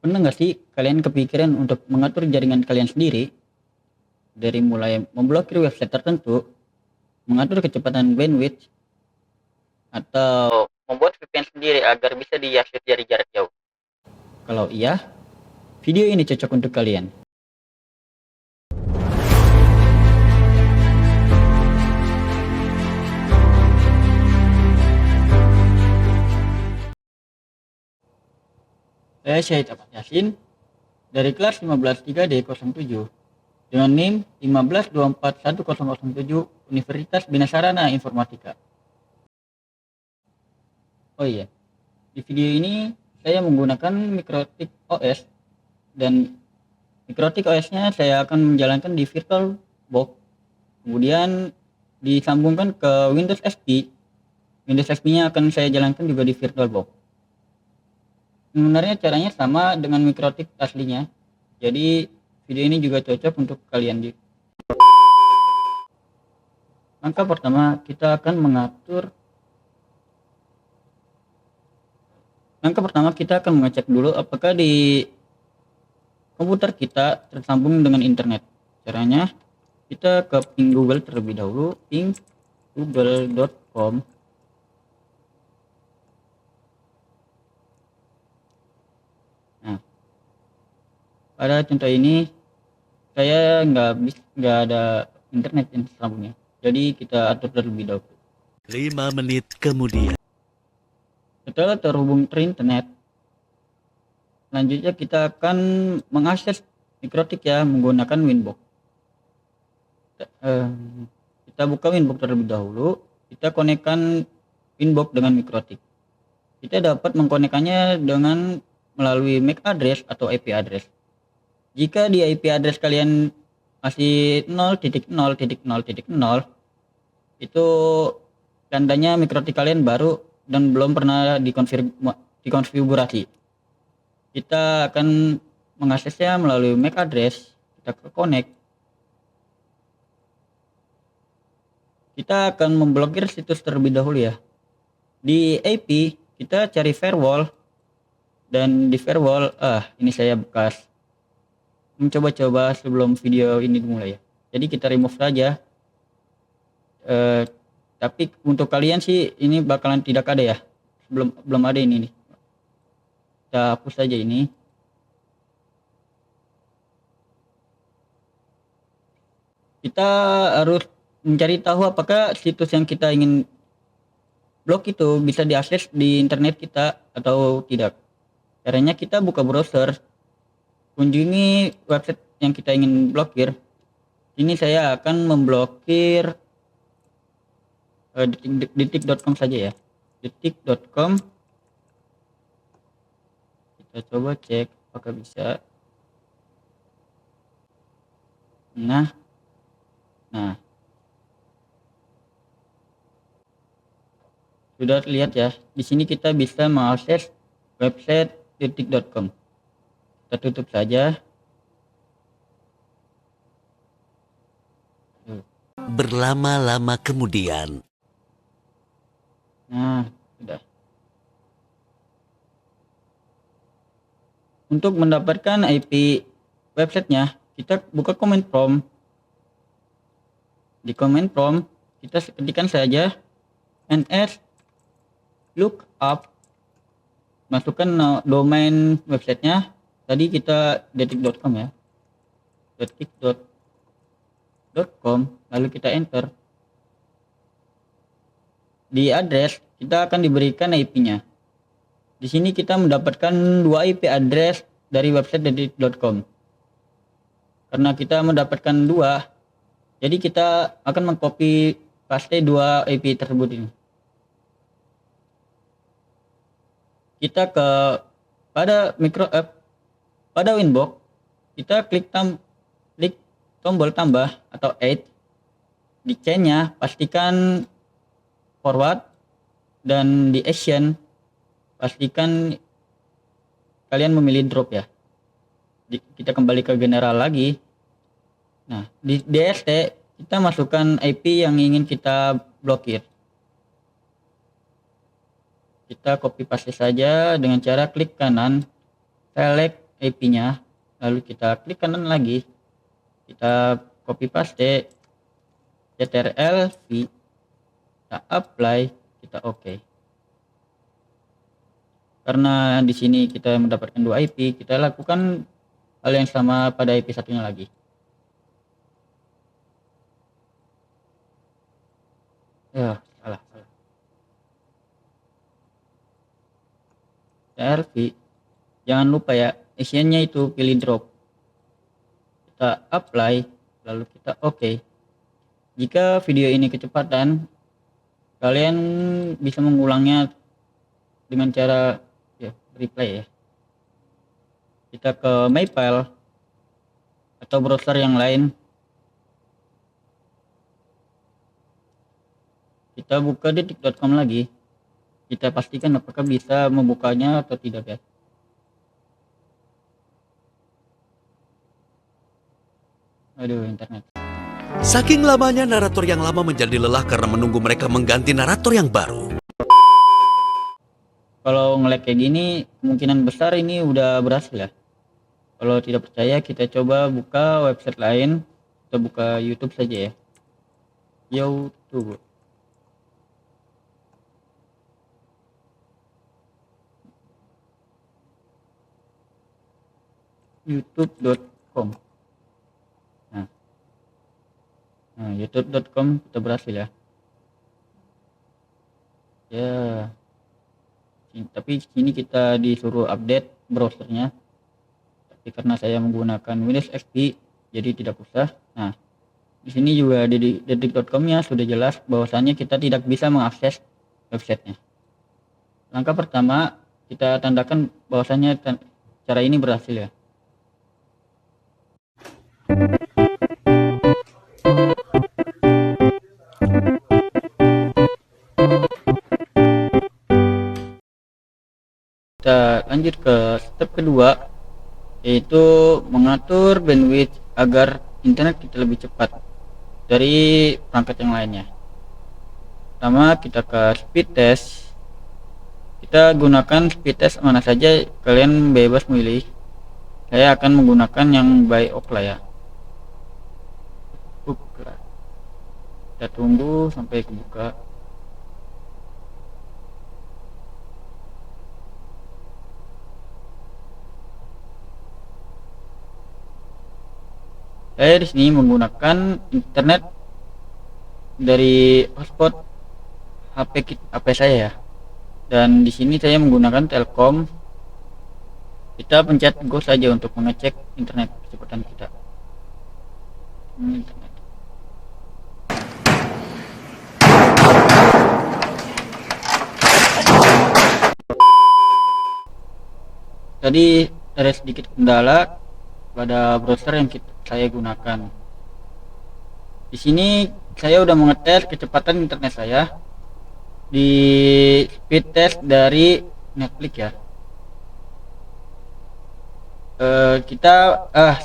Pernah nggak sih kalian kepikiran untuk mengatur jaringan kalian sendiri, dari mulai memblokir website tertentu, mengatur kecepatan bandwidth, atau membuat VPN sendiri agar bisa diakses dari jarak jauh? Kalau iya, video ini cocok untuk kalian. Saya Syahid Ahmad Yasin dari kelas 15 3D07 dengan NIM 15241007 Universitas Bina Sarana Informatika. Oh iya, di video ini saya menggunakan Mikrotik OS, dan Mikrotik OS-nya saya akan menjalankan di VirtualBox, kemudian disambungkan ke Windows XP. Windows XP-nya akan saya jalankan juga di VirtualBox. Sebenarnya caranya sama dengan Mikrotik aslinya, jadi video ini juga cocok untuk kalian. Langkah pertama, kita akan mengecek dulu apakah di komputer kita tersambung dengan internet. Caranya, kita ke ping Google terlebih dahulu, ping google.com. Nah, pada contoh ini saya nggak ada internet yang tersambungnya, jadi kita atur terlebih dahulu. 5 menit kemudian. Setelah terhubung ke internet, selanjutnya kita akan mengakses Mikrotik ya menggunakan Winbox. Kita buka Winbox terlebih dahulu, kita konekkan Winbox dengan Mikrotik. Kita dapat mengkonekkannya dengan melalui MAC address atau IP address. Jika di IP address kalian masih 0.0.0.0, itu tandanya Mikrotik kalian baru dan belum pernah dikonfigurasi. Kita akan mengaksesnya melalui MAC address, kita ke connect. Kita akan memblokir situs terlebih dahulu ya. Di IP kita cari firewall, dan di firewall ini saya bekas mencoba-coba sebelum video ini dimulai ya. Jadi kita remove saja. Tapi untuk kalian sih ini bakalan tidak ada ya. Belum ada ini nih. Kita hapus saja ini. Kita harus mencari tahu apakah situs yang kita ingin blok itu bisa diakses di internet kita atau tidak. Caranya kita buka browser, kunjungi website yang kita ingin blokir. Ini saya akan memblokir detik.com saja ya. Detik.com. Kita coba cek apakah bisa. Nah, sudah lihat ya. Di sini kita bisa mengakses website detik.com. Kita tutup saja. Berlama-lama kemudian. Nah, sudah. Untuk mendapatkan IP websitenya, kita buka command prompt. Di command prompt kita ketikkan saja ns lookup, masukkan domain websitenya. Tadi kita detik.com ya, detik.com, lalu kita enter. Di address kita akan diberikan IP-nya. Di sini kita mendapatkan 2 IP address dari website detik.com. Karena kita mendapatkan 2, jadi kita akan mengcopy paste 2 IP tersebut ini. Kita pada Winbox, kita klik tombol tambah atau add. Di chain-nya pastikan forward, dan di action pastikan kalian memilih drop ya. Kita kembali ke general lagi. Nah, di DST kita masukkan IP yang ingin kita blokir. Kita copy paste saja dengan cara klik kanan, select IP-nya, lalu kita klik kanan lagi, kita copy paste ctrl v, kita apply, kita oke. Karena di sini kita mendapatkan 2 IP, kita lakukan hal yang sama pada IP satunya lagi. Ya, salah. CTRL-V, jangan lupa ya, isiannya itu pilih drop. Kita apply, lalu kita oke. Jika video ini kecepatan, kalian bisa mengulangnya dengan cara replay ya. Kita ke MyFile atau browser yang lain. Kita buka detik.com lagi. Kita pastikan apakah bisa membukanya atau tidak ya. Aduh, internet. Saking lamanya narator yang lama menjadi lelah karena menunggu mereka mengganti narator yang baru. Kalau nge-lag kayak gini, kemungkinan besar ini udah berhasil ya. Kalau tidak percaya, kita coba buka website lain. Kita buka YouTube saja ya. YouTube. youtube.com. Nah, youtube.com kita berhasil ya. Tapi sini kita disuruh update browsernya. Tapi karena saya menggunakan Windows XP, jadi tidak usah. Nah, di sini juga di detik.com-nya sudah jelas bahwasannya kita tidak bisa mengakses websitenya. Langkah pertama, kita tandakan bahwasannya cara ini berhasil ya. Kita lanjut ke step kedua, yaitu mengatur bandwidth agar internet kita lebih cepat dari perangkat yang lainnya. Pertama, kita ke speed test. Kita gunakan speed test mana saja, kalian bebas milih. Saya akan menggunakan yang by Ookla ya. Kita tunggu sampai kebuka. Saya di sini menggunakan internet dari hotspot HP saya ya. Dan di sini saya menggunakan Telkom. Kita pencet go saja untuk mengecek internet kecepatan kita. Internet. Tadi ada sedikit kendala pada browser yang saya gunakan. Di sini saya udah mengetes kecepatan internet saya di speed test dari Netflix ya.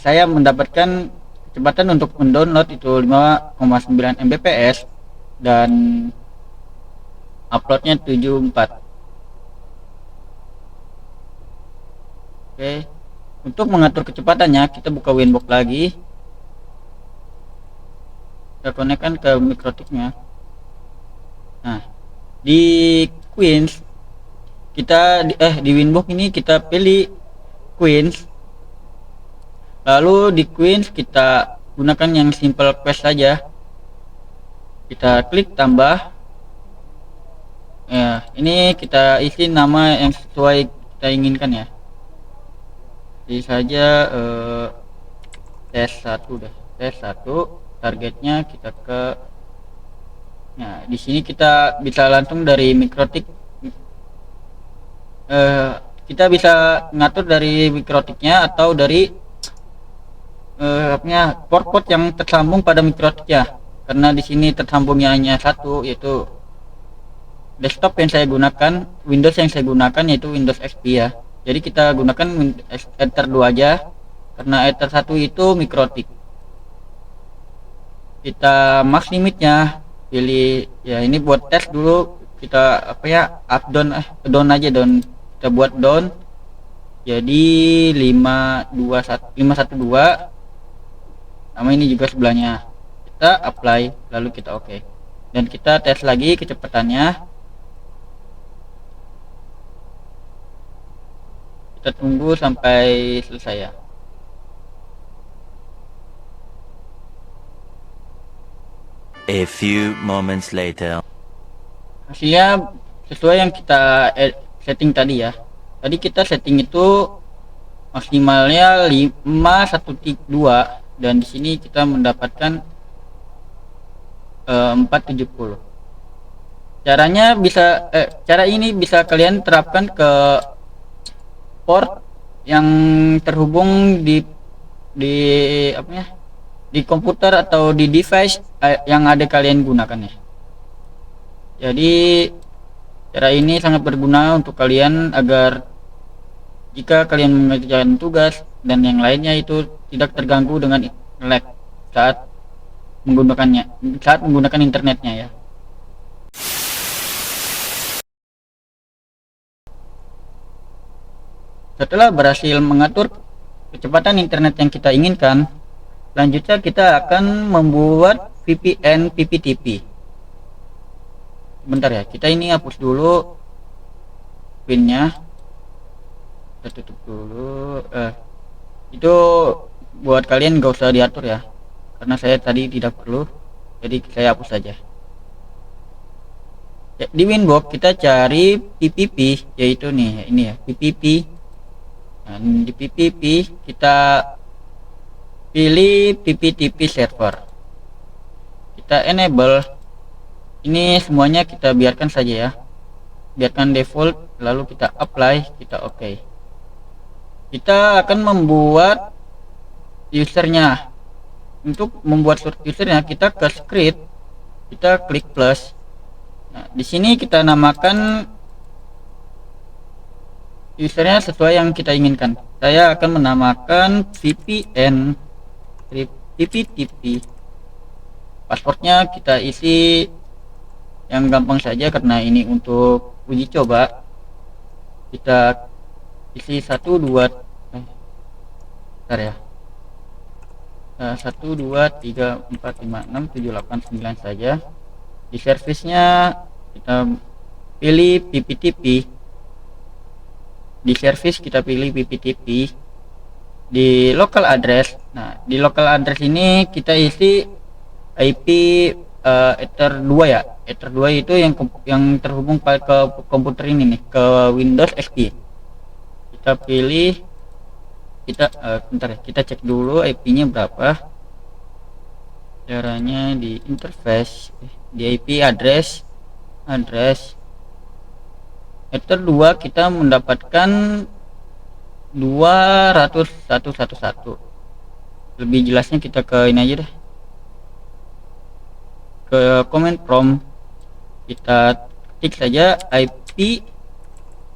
Saya mendapatkan kecepatan untuk mendownload itu 5,9 Mbps dan uploadnya 74. Oke. Untuk mengatur kecepatannya, kita buka Winbox lagi. Kita konekkan ke mikrotiknya. Nah, di Queens di Winbox ini kita pilih Queens. Lalu di Queens kita gunakan yang simple quest saja. Kita klik tambah. Ya, ini kita isi nama yang sesuai kita inginkan ya. Jadi saja tes 1 targetnya kita ke. Nah, di sini kita bisa langsung dari mikrotik. Kita bisa ngatur dari mikrotiknya atau dari port yang tersambung pada mikrotiknya. Karena di sini tersambungnya hanya satu, yaitu desktop yang saya gunakan, Windows yang saya gunakan yaitu Windows XP ya. Jadi kita gunakan Ether 2 aja, karena Ether 1 itu mikrotik. Kita max limitnya pilih ya, ini buat tes dulu. Kita down aja, kita buat down. Jadi 512 sama ini juga sebelahnya. Kita apply lalu kita oke. Dan kita tes lagi kecepatannya. Kita tunggu sampai selesai ya. A few moments later. Hasilnya sesuai yang kita setting tadi ya. Tadi kita setting itu maksimalnya 512 dan di sini kita mendapatkan 470. Caranya bisa cara ini bisa kalian terapkan ke port yang terhubung di apa ya? Di komputer atau di device yang ada kalian gunakan ya. Jadi cara ini sangat berguna untuk kalian agar jika kalian mengerjakan tugas dan yang lainnya itu tidak terganggu dengan lag saat menggunakan internetnya ya. Setelah berhasil mengatur kecepatan internet yang kita inginkan, selanjutnya kita akan membuat VPN PPTP. Bentar ya, kita ini hapus dulu pinnya. Kita tutup dulu. Itu buat kalian gak usah diatur ya, karena saya tadi tidak perlu, jadi saya hapus saja. Ya, di Winbox kita cari PPP, yaitu nih ini ya PPP. Nah, di PPP kita pilih PPTP server, kita enable. Ini semuanya kita biarkan saja ya, biarkan default, lalu kita apply, kita oke. Kita akan membuat usernya. Untuk membuat usernya kita ke script, kita klik plus. Nah, di sini kita namakan usernya sesuai yang kita inginkan. Saya akan menamakan VPN PPTP. Passwordnya kita isi yang gampang saja karena ini untuk uji coba. Kita isi 1 2 bentar ya. 1 2 3 4 5 6 7 8 9 saja. Di service-nya kita pilih PPTP. Di service kita pilih PPTP. Di local address. Nah, di local address ini kita isi IP Ether 2 ya. Ether 2 itu yang terhubung ke komputer ini nih, ke Windows XP. Kita pilih, bentar ya, kita cek dulu IP-nya berapa. Caranya di interface, di IP address Ether 2 kita mendapatkan 200.111. Lebih jelasnya kita ke ini aja deh, ke command prompt, kita ketik saja IP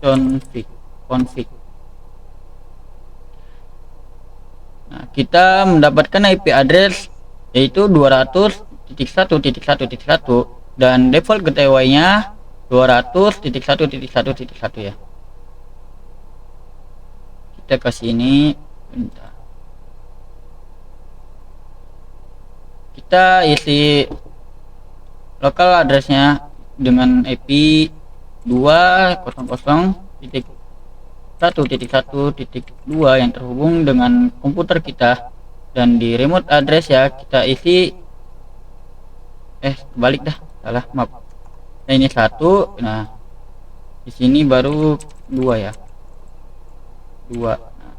config. Nah, kita mendapatkan IP address yaitu 200.1.1.1 dan default gateway-nya 200.1.1.1 ya. Kita ke sini, bentar. Kita isi local address-nya dengan IP 200.1.1.2 yang terhubung dengan komputer kita, dan di remote address ya kita isi balik dah, salah, maaf. Nah, ini 1, nah di sini baru 2 ya, 2. Nah,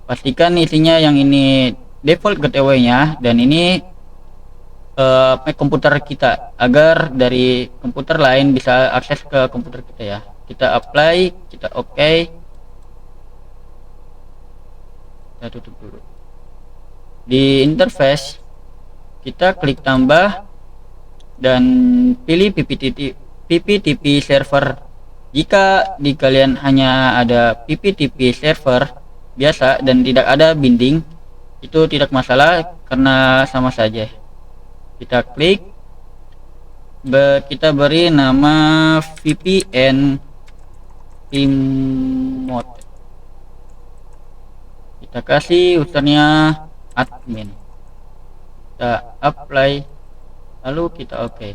pastikan isinya yang ini default gateway-nya dan ini komputer kita, agar dari komputer lain bisa akses ke komputer kita ya. Kita apply, kita oke. Kita tutup dulu. Di interface kita klik tambah dan pilih PPTP server. Jika di kalian hanya ada PPTP server biasa dan tidak ada binding, itu tidak masalah karena sama saja. Kita klik, kita beri nama VPN remote. Kita kasih usernya admin, kita apply, lalu kita oke.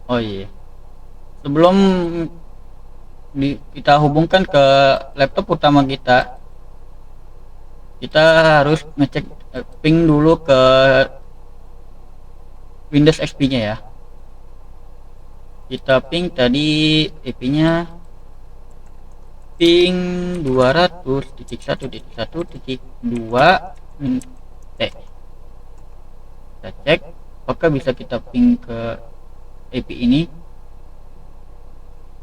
Oh iya, sebelum kita hubungkan ke laptop utama kita harus ngecek ping dulu ke Windows XP nya ya. Kita ping tadi IP nya ping 200.1.1.2 T. Kita cek apakah bisa kita ping ke IP ini.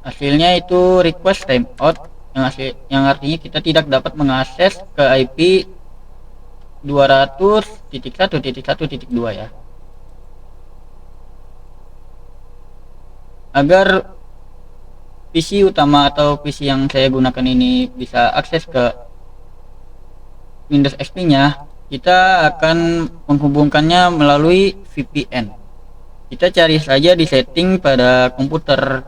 Hasilnya itu request timeout, yang artinya kita tidak dapat mengakses ke IP 200.1.1.2 ya. Agar PC utama atau PC yang saya gunakan ini bisa akses ke Windows XP nya, kita akan menghubungkannya melalui VPN. Kita cari saja di setting pada komputer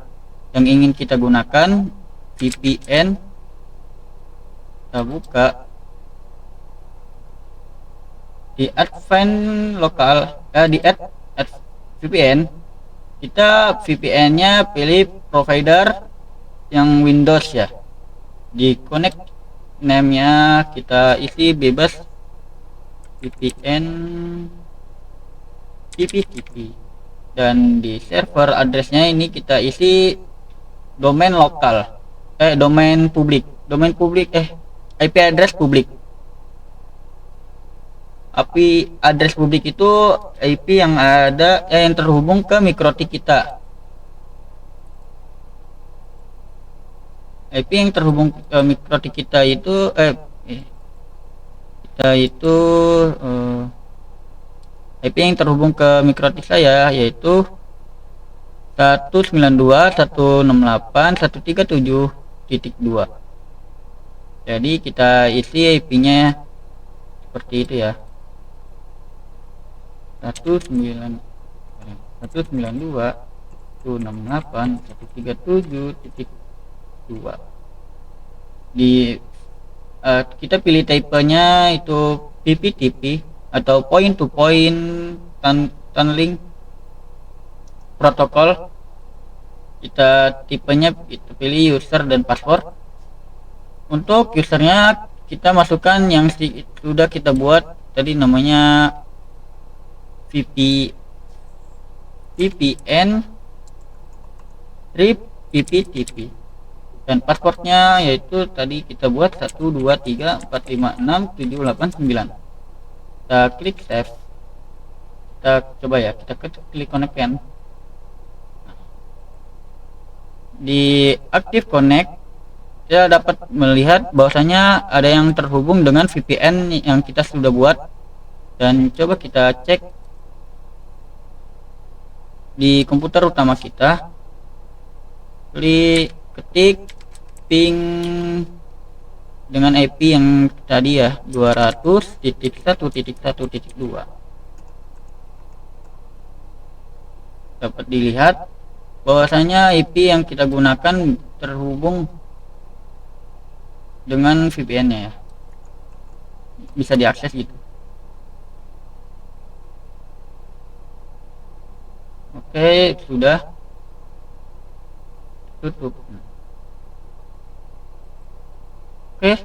yang ingin kita gunakan VPN. Kita buka di advanced local, di add VPN. Kita VPN nya pilih provider yang Windows ya. Di connect name nya kita isi bebas VPN TP, dan di server addressnya ini kita isi domain lokal, domain publik IP address publik. IP address publik itu IP yang ada yang terhubung ke mikrotik kita. IP yang terhubung ke mikrotik kita itu IP yang terhubung ke mikrotik saya yaitu 192.168.137.2. Jadi kita isi IP-nya seperti itu ya. 192.168.137.2. Di kita pilih tipenya itu PPTP atau point to point tunneling protokol. Kita tipenya kita pilih user dan password. Untuk usernya kita masukkan yang sudah kita buat tadi, namanya VPN RIP PPTP, dan passwordnya yaitu tadi kita buat 123456789. Kita klik save, kita coba ya, kita klik connect kan. Di active connect kita dapat melihat bahwasanya ada yang terhubung dengan VPN yang kita sudah buat, dan coba kita cek di komputer utama kita. Ketik ping dengan IP yang tadi ya, 200.1.1.2. Dapat dilihat bahwasanya IP yang kita gunakan terhubung dengan VPN-nya ya, bisa diakses gitu. Oke, sudah tutup. Oke,